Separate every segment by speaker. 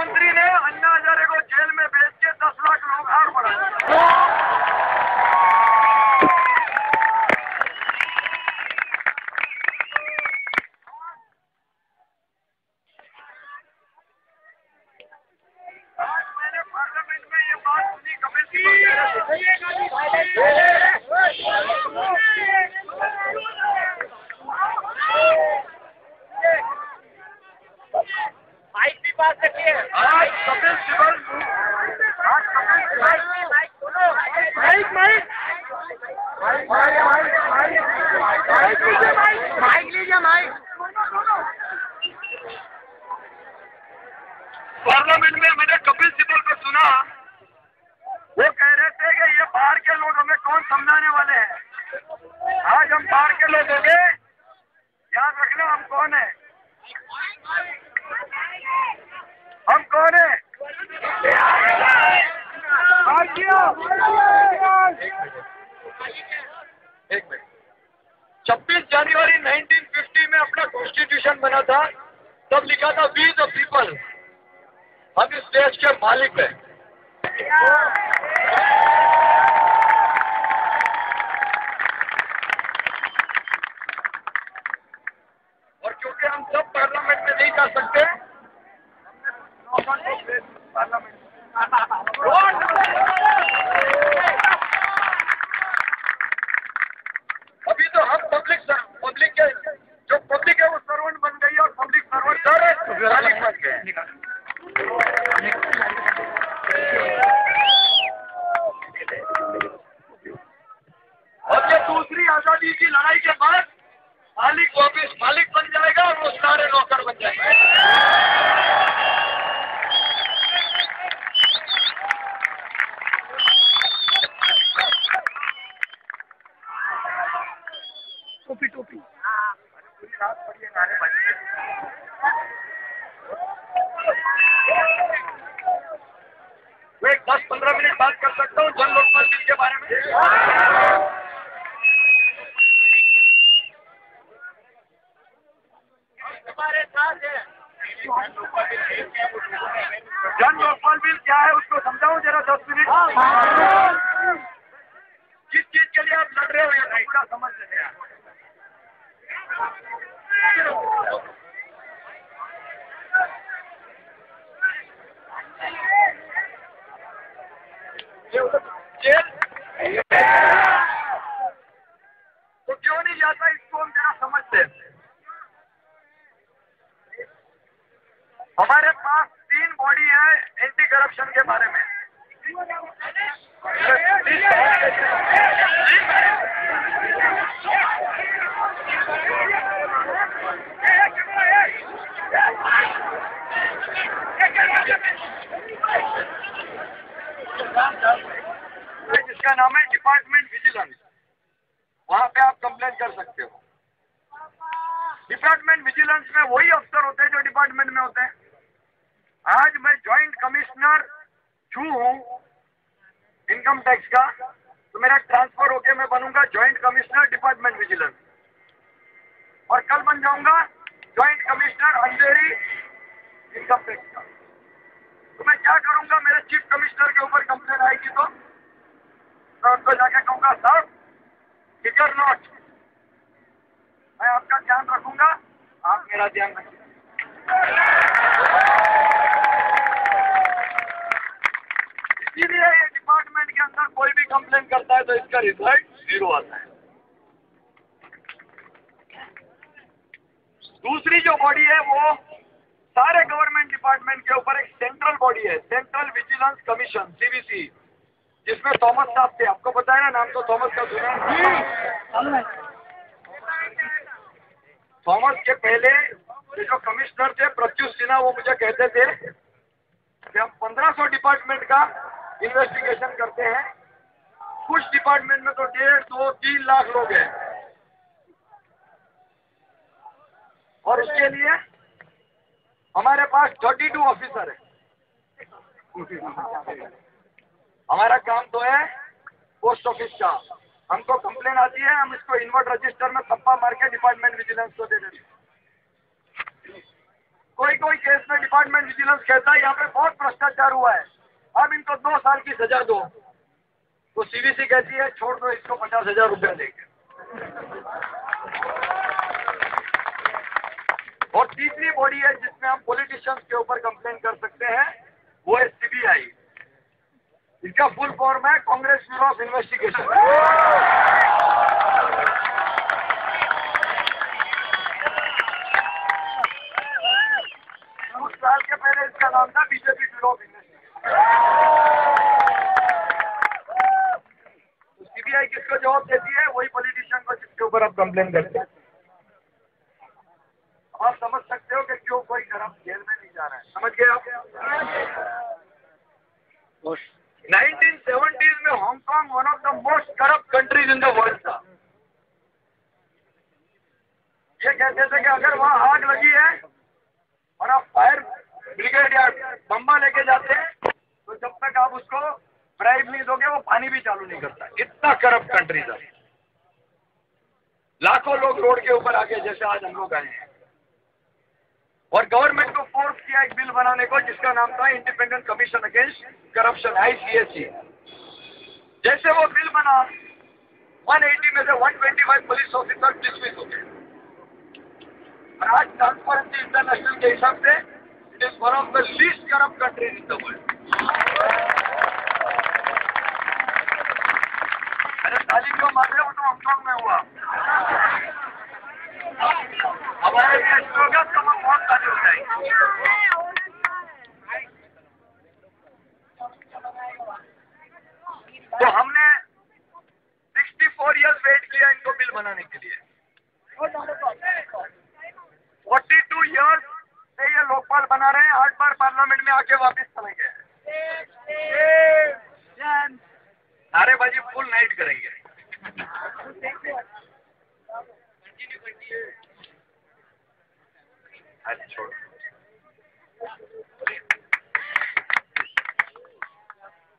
Speaker 1: मुख्यमंत्री ने अन्ना हजारे को जेल में भेज के 10 लाख लोग हार पड़ा। आज मैंने पार्लियामेंट में ये बात सुनी कपिल
Speaker 2: माइक भी पास रखिए।
Speaker 1: आज कपिल सिब्बल
Speaker 2: माइक लीजिए माइक।
Speaker 1: पार्लियामेंट में मैंने कपिल सिब्बल को सुना, वो कह रहे थे कि ये बाहर के लोग हमें कौन समझाने वाले हैं। आज हम बाहर के लोग हो गए, याद रखना हम कौन है, हम कौन है। एक मिनट, 26 जनवरी 1950 में अपना कॉन्स्टिट्यूशन बना था, तब लिखा था वी द पीपल, हम इस देश के मालिक हैं। और क्योंकि हम सब पार्लियामेंट में नहीं जा सकते, हमने पार्लियामेंट अभी तो हम पब्लिक के जो पब्लिक है वो सर्वेंट बन गई और पब्लिक सर्वेंट मालिक बन गए। और ये दूसरी आजादी की लड़ाई के बाद मालिक वापिस मालिक बन जाएगा और वो सारे नौकर बन जाएंगे। टोपी टोपी पूरी रात पड़ी है गाने बजे। मैं 10-15 मिनट बात कर सकता हूँ जन लोकपाल बिल के बारे में।
Speaker 2: हमारे साथ है।
Speaker 1: जन लोकपाल बिल क्या है उसको समझाऊं जरा 10 मिनट। जिस चीज के लिए आप लड़ रहे हो ये पूरा समझ लेते हैं। जेल तो क्यों नहीं जाता, इसको हम जरा समझते हैं। हमारे पास 3 बॉडी है एंटी करप्शन के बारे में। जिसका नाम है डिपार्टमेंट विजिलेंस, वहां पे आप कंप्लेन कर सकते हो। डिपार्टमेंट विजिलेंस में वही अफसर होते हैं जो डिपार्टमेंट में होते हैं। आज मैं जॉइंट कमिश्नर हूँ इनकम टैक्स का, तो मेरा ट्रांसफर होके मैं बनूंगा जॉइंट कमिश्नर डिपार्टमेंट विजिलेंस, और कल बन जाऊंगा जॉइंट कमिश्नर अंधेरी इनकम टैक्स का। तो मैं क्या करूंगा, मेरे चीफ कमिश्नर के ऊपर कंप्लेन आएगी तो मैं उनको जाके कहूंगा साहब फिकर नॉट, मैं आपका ध्यान रखूंगा, आप मेरा ध्यान रखिए। इसीलिए ये डिपार्टमेंट के अंदर कोई भी कंप्लेन करता है तो इसका रिजल्ट 0 आता है। दूसरी जो बॉडी है वो सारे गवर्नमेंट डिपार्टमेंट के ऊपर एक सेंट्रल बॉडी है, सेंट्रल विजिलेंस कमीशन सीवीसी, जिसमें थॉमस साहब थे। आपको पता है ना, नाम तो थॉमस का सुना है। थॉमस के पहले जो कमिश्नर थे प्रत्युष सिन्हा, वो मुझे कहते थे कि हम 1500 डिपार्टमेंट का इन्वेस्टिगेशन करते हैं, कुछ डिपार्टमेंट में तो 1.5, 2, 3 लाख लोग हैं, और उसके लिए हमारे पास 32 ऑफिसर है। हमारा काम तो है पोस्ट ऑफिस का, हमको कंप्लेन आती है, हम इसको इनवर्ट रजिस्टर में थप्पा मार के डिपार्टमेंट विजिलेंस को दे देते हैं। कोई केस में डिपार्टमेंट विजिलेंस कहता है यहाँ पे बहुत भ्रष्टाचार हुआ है, अब इनको 2 साल की सजा दो, तो सीवीसी कहती है छोड़ दो इसको 50,000 रुपया देंगे। और तीसरी बॉडी है जिसमें हम पॉलिटिशियंस के ऊपर कंप्लेन कर सकते हैं, वो है सीबीआई। इसका फुल फॉर्म है कांग्रेस ब्यूरो ऑफ इन्वेस्टिगेशन। कुछ साल के पहले इसका नाम था बीजेपी ब्यूरो ऑफ इन्वेस्टिगेशन। तो सीबीआई किसको जवाब देती है? वही पॉलिटिशियन को जिसके ऊपर आप कंप्लेन करते हैं। आप समझ सकते हो कि क्यों कोई करप्ट जेल में नहीं जा रहा है। समझ गए आप? 1970s में Hong Kong one of the most corrupt countries in the world था। ये कहते थे कि अगर वहां आग लगी है और आप फायर ब्रिगेड या बम्बा लेके जाते हैं तो जब तक आप उसको ब्राइब नहीं दोगे वो पानी भी चालू नहीं करता। इतना करप्ट कंट्री था। लाखों लोग रोड के ऊपर आके जैसे आज हम लोग आए हैं। और गवर्नमेंट को फोर्स किया एक बिल बनाने को जिसका नाम था independent commission against corruption, ICAC। जैसे वो बिल बना 180 में से 125 पुलिस ऑफिसर डिसमिस हो गए। और आज ट्रांसपेरेंसी इंटरनेशनल के हिसाब से it is one of the least corrupt countries in the world. अरे ताली क्यों मार रहे हो? तो हांगकांग में हुआ। हमारे देश में होगा तो हम बहुत ताली हो जाएंगे। तो हमने 64 इयर्स वेट किया इनको बिल बनाने के लिए। 42 इयर्स से ये लोकपाल बना रहे हैं, 8 बार पार्लियामेंट में आके वापस चले गए। नारेबाजी फुल नाइट करेंगे। अरे छोड़।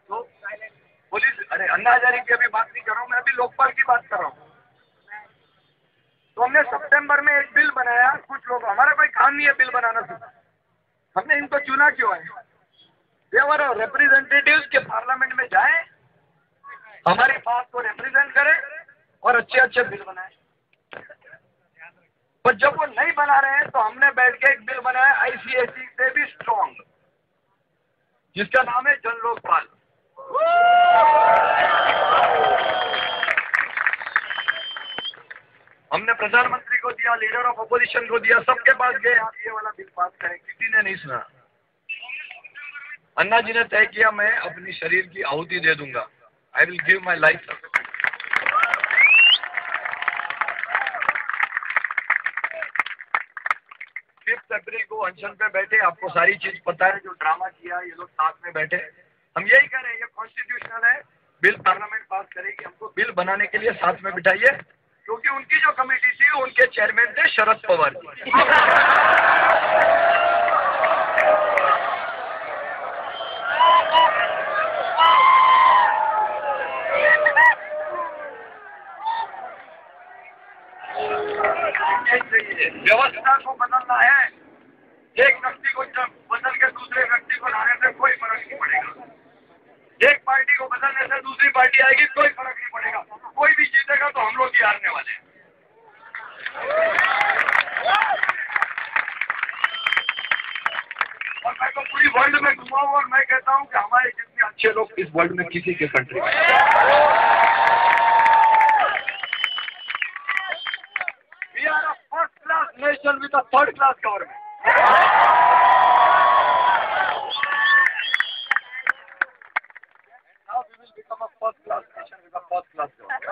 Speaker 1: तो पुलिस, अरे अन्ना हजारे की अभी बात नहीं कर रहा हूँ मैं, अभी लोकपाल की बात कर रहा हूँ। तो हमने सितंबर में एक बिल बनाया। कुछ लोग, हमारा कोई काम नहीं है बिल बनाना सिर्फ, हमने इनको चुना क्यों है? देवर रिप्रेजेंटेटिव्स के पार्लियामेंट में जाए, हमारी बात को रिप्रेजेंट करें और अच्छे अच्छे बिल बनाए। पर जब वो नहीं बना रहे हैं तो हमने बैठ के एक बिल बनाया ICAC से भी स्ट्रॉन्ग, जिसका नाम है जन लोकपाल। हमने प्रधानमंत्री को दिया, लीडर ऑफ अपोजिशन को दिया, सबके पास गए आप ये वाला बिल पास करें, किसी ने नहीं सुना। अन्ना जी ने तय किया मैं अपनी शरीर की आहुति दे दूंगा, I will give my life. 5 अप्रैल को अनशन पे बैठे, आपको सारी चीज पता है, जो ड्रामा किया ये लोग साथ में बैठे। हम यही कह रहे हैं, ये कॉन्स्टिट्यूशनल है, बिल पार्लियामेंट पास करेगी, हमको बिल बनाने के लिए साथ में बिठाइए, क्योंकि उनकी जो कमेटी थी उनके चेयरमैन थे शरद पवार जी। व्यवस्था को बदलना है। एक व्यक्ति को बदल के दूसरे व्यक्ति को लाने से कोई फर्क नहीं पड़ेगा। एक पार्टी को बदलने से दूसरी पार्टी आएगी, कोई फर्क नहीं पड़ेगा। कोई भी जीतेगा तो हम लोग ही हारने वाले हैं। और मैं तो पूरी वर्ल्ड में घुमा हूं और मैं कहता हूं कि हमारे जितने अच्छे लोग इस वर्ल्ड में किसी के कंट्री में। We are a first class nation with a third class government. Now we will become a first class nation with a first class government.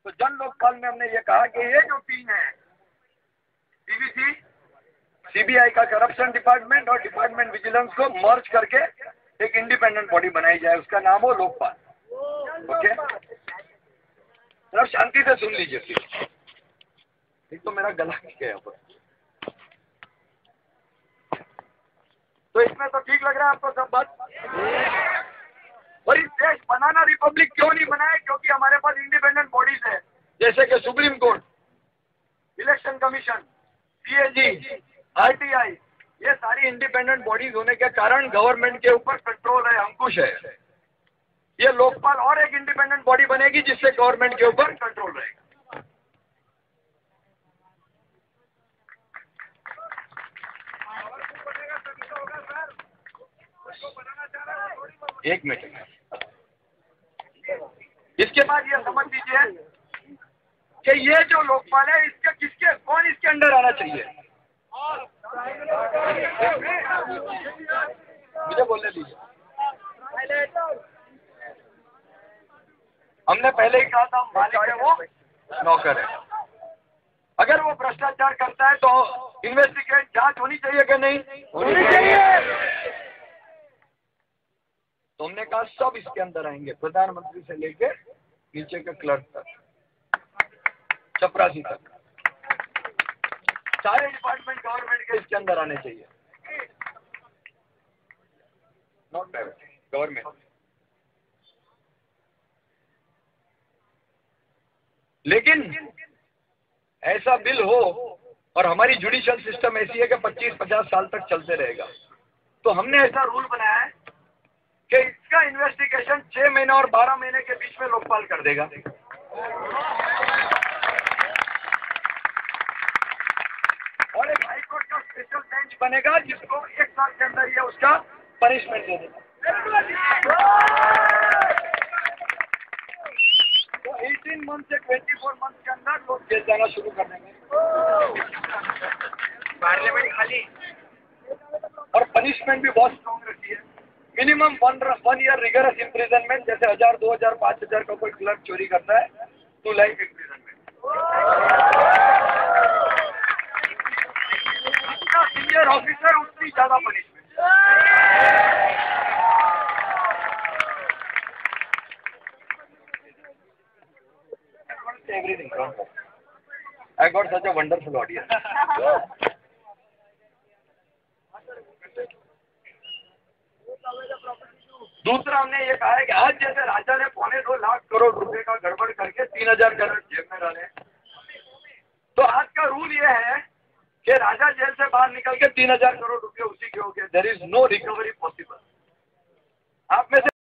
Speaker 1: तो जन लोकपाल में हमने ये कहा कि ये जो तीन है, CBC, CBI का करप्शन डिपार्टमेंट और डिपार्टमेंट विजिलेंस को मर्ज करके एक इंडिपेंडेंट बॉडी बनाई जाए, उसका नाम हो लोकपाल। ओके, जरा शांति से सुन लीजिए प्लीज। एक तो मेरा गला नहीं गया पर, तो इसमें तो ठीक लग रहा है आपको सब बात। और इस देश बनाना रिपब्लिक क्यों नहीं बनाया? क्योंकि हमारे पास इंडिपेंडेंट बॉडीज है, जैसे कि supreme court, election commission, CAG, RTI, ये सारी इंडिपेंडेंट बॉडीज होने के कारण गवर्नमेंट के ऊपर कंट्रोल है, अंकुश है। ये लोकपाल और एक इंडिपेंडेंट बॉडी बनेगी जिससे गवर्नमेंट के ऊपर कंट्रोल रहेगा। एक मिनट, इसके बाद ये समझ लीजिए कि ये जो लोकपाल है इसके किसके कौन इसके अंडर आना चाहिए। मुझे बोलने दीजिए। हमने पहले ही कहा था मालिक है वो नौकर है। अगर वो भ्रष्टाचार करता है तो इन्वेस्टिगेट जांच होनी चाहिए कि नहीं होनी चाहिए। तो हमने कहा सब इसके अंदर आएंगे, प्रधानमंत्री से लेकर नीचे के क्लर्क तक, चपरासी तक, सारे डिपार्टमेंट गवर्नमेंट के इसके अंदर आने चाहिए, नॉट प्राइवेट, गवर्नमेंट। लेकिन ऐसा बिल हो और हमारी जुडिशियल सिस्टम ऐसी है कि 25-50 साल तक चलते रहेगा, तो हमने ऐसा रूल बनाया है कि इसका इन्वेस्टिगेशन 6 महीने और 12 महीने के बीच में लोकपाल कर देगा। और एक हाईकोर्ट का स्पेशल बेंच बनेगा जिसको 1 साल के अंदर ये उसका पनिशमेंट दे देगा। तो 18 मंथ से 24 मंथ के अंदर लोग जेल जाना शुरू कर देंगे। पार्लियामेंट खाली। और पनिशमेंट भी बहुत स्ट्रॉन्ग रहती है। मिनिमम 1 ईयर रिगरस इम्प्रिजनमेंट, जैसे 1000, 2000, 5000 का कोई क्लर्क चोरी करता है तो लाइफ इम्प्रिजनमेंट। जितना सीनियर ऑफिसर उतनी ज्यादा punishment. Everything. I got such a wonderful audience. दूसरा हमने ये कहा है कि आज जैसे राजा ने 2.25 लाख करोड़ रुपए का गड़बड़ करके 3000 करोड़ जेब में डाले, तो आज का रूल ये है कि राजा जेल से बाहर निकल के 3000 करोड़ रुपए उसी के हो गए। There is no recovery possible. आप में से